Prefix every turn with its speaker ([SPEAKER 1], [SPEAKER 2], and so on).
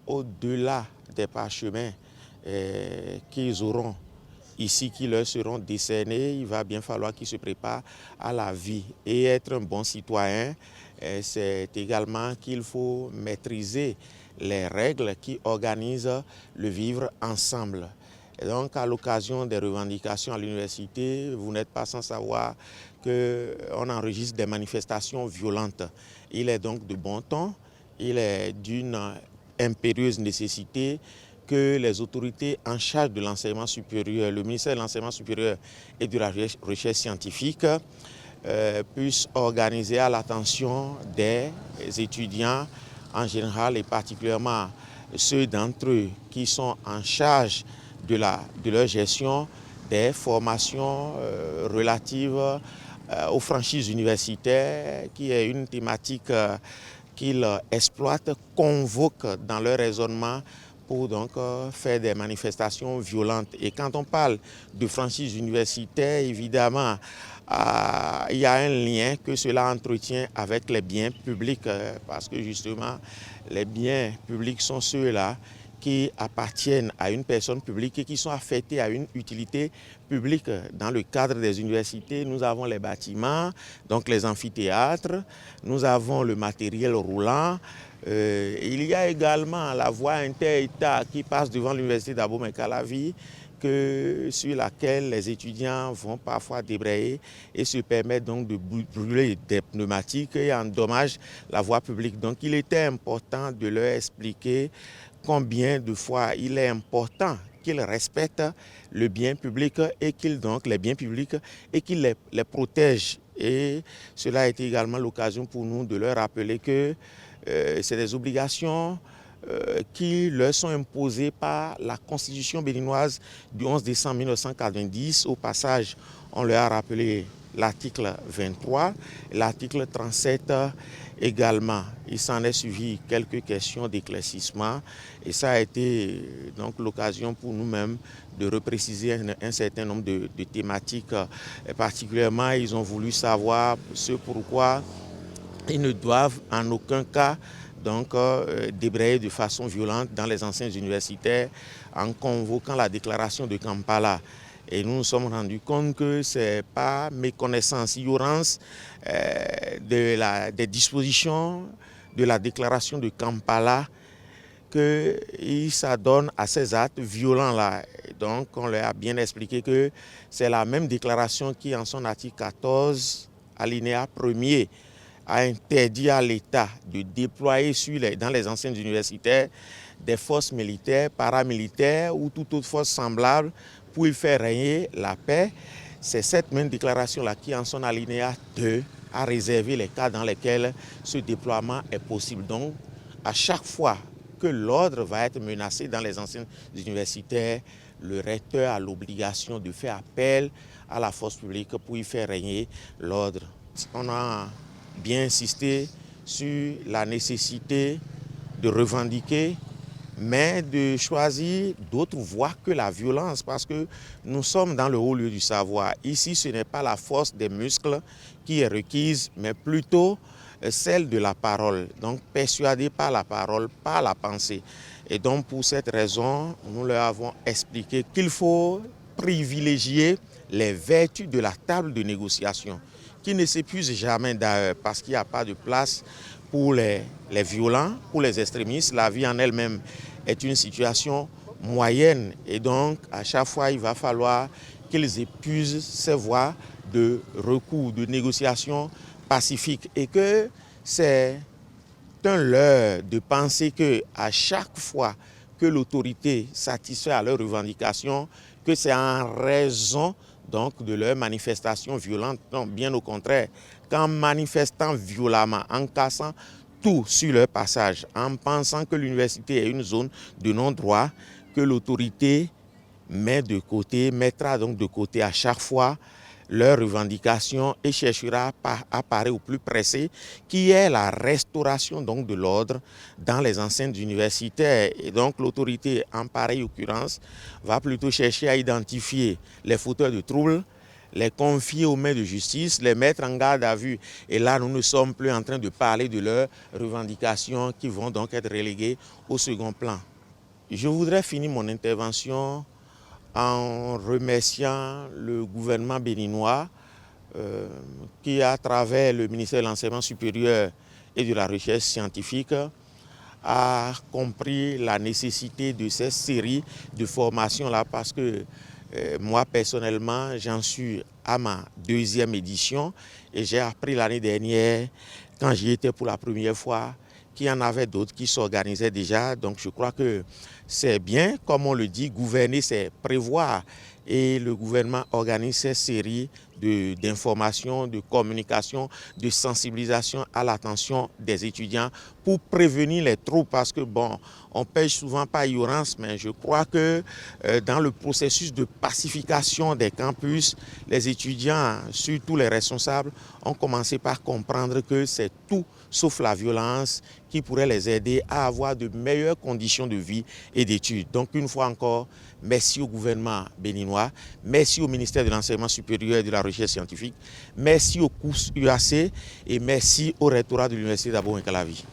[SPEAKER 1] au-delà des parchemins qu'ils auront ici, qui leur seront décernés, il va bien falloir qu'ils se préparent à la vie. Et être un bon citoyen, c'est également qu'il faut maîtriser les règles qui organisent le vivre ensemble. Et donc, à l'occasion des revendications à l'université, vous n'êtes pas sans savoir qu'on enregistre des manifestations violentes. Il est donc de bon ton, il est d'une impérieuse nécessité que les autorités en charge de l'enseignement supérieur, le ministère de l'enseignement supérieur et de la recherche scientifique, puissent organiser à l'attention des étudiants en général et particulièrement ceux d'entre eux qui sont en charge de leur gestion des formations relatives aux franchises universitaires, qui est une thématique qu'ils exploitent, convoquent dans leur raisonnement pour donc faire des manifestations violentes. Et quand on parle de franchise universitaire, évidemment, il y a un lien que cela entretient avec les biens publics, parce que justement, les biens publics sont ceux-là qui appartiennent à une personne publique et qui sont affectés à une utilité publique. Dans le cadre des universités, nous avons les bâtiments, donc les amphithéâtres, nous avons le matériel roulant. Il y a également la voie inter-État qui passe devant l'université d'Abomey-Calavi, sur laquelle les étudiants vont parfois débrayer et se permettent donc de brûler des pneumatiques et endommagent la voie publique. Donc il était important de leur expliquer combien de fois il est important qu'ils respectent le bien public et les biens publics et qu'ils les protègent. Et cela a été également l'occasion pour nous de leur rappeler que c'est des obligations qui leur sont imposées par la Constitution béninoise du 11 décembre 1990. Au passage, on leur a rappelé l'article 23, l'article 37 également. Il s'en est suivi quelques questions d'éclaircissement et ça a été donc l'occasion pour nous-mêmes de repréciser un certain nombre de thématiques. Et particulièrement, ils ont voulu savoir ce pourquoi ils ne doivent en aucun cas donc débrayer de façon violente dans les enceintes universitaires en convoquant la déclaration de Kampala. Et nous nous sommes rendus compte que ce n'est pas méconnaissance, ignorance des dispositions de la déclaration de Kampala qu'ils s'adonnent à ces actes violents-là. Donc on leur a bien expliqué que c'est la même déclaration qui, en son article 14, alinéa 1er, a interdit à l'État de déployer dans les enceintes universitaires des forces militaires, paramilitaires ou toute autre force semblable pour y faire régner la paix. C'est cette même déclaration-là qui, en son alinéa 2, a réservé les cas dans lesquels ce déploiement est possible. Donc, à chaque fois que l'ordre va être menacé dans les enceintes universitaires, le recteur a l'obligation de faire appel à la force publique pour y faire régner l'ordre. On a bien insisté sur la nécessité de revendiquer, mais de choisir d'autres voies que la violence, parce que nous sommes dans le haut lieu du savoir. Ici, ce n'est pas la force des muscles qui est requise, mais plutôt celle de la parole. Donc, persuadé par la parole, par la pensée. Et donc, pour cette raison, nous leur avons expliqué qu'il faut privilégier les vertus de la table de négociation, qui ne s'épuise jamais d'ailleurs, parce qu'il n'y a pas de place pour les violents, pour les extrémistes. La vie en elle-même est une situation moyenne et donc à chaque fois il va falloir qu'ils épuisent ces voies de recours, de négociation pacifique, et que c'est un leurre de penser qu'à chaque fois que l'autorité satisfait à leurs revendications, que c'est en raison donc de leurs manifestations violentes. Non, bien au contraire, qu'en manifestant violemment, en cassant tout sur leur passage, en pensant que l'université est une zone de non-droit, que l'autorité mettra donc de côté à chaque fois leurs revendications et cherchera à parer au plus pressé, qui est la restauration donc de l'ordre dans les enceintes universitaires. Et donc l'autorité, en pareille occurrence, va plutôt chercher à identifier les fauteurs de troubles, les confier aux mains de justice, les mettre en garde à vue. Et là, nous ne sommes plus en train de parler de leurs revendications qui vont donc être reléguées au second plan. Je voudrais finir mon intervention en remerciant le gouvernement béninois qui, à travers le ministère de l'Enseignement supérieur et de la Recherche scientifique, a compris la nécessité de cette série de formations-là parce que moi, personnellement, j'en suis à ma 2e édition et j'ai appris l'année dernière, quand j'y étais pour la première fois, qu'il y en avait d'autres qui s'organisaient déjà. Donc je crois que c'est bien, comme on le dit, gouverner, c'est prévoir. Et le gouvernement organise cette série d'informations, de communication, de sensibilisation à l'attention des étudiants pour prévenir les troubles parce que bon, on pêche souvent par ignorance, mais je crois que dans le processus de pacification des campus, les étudiants, surtout les responsables, ont commencé par comprendre que c'est tout sauf la violence qui pourrait les aider à avoir de meilleures conditions de vie et d'études. Donc une fois encore, merci au gouvernement béninois, merci au ministère de l'Enseignement supérieur et de la Recherche scientifique, merci au COUS UAC et merci au rectorat de l'Université d'Abo-Calavi.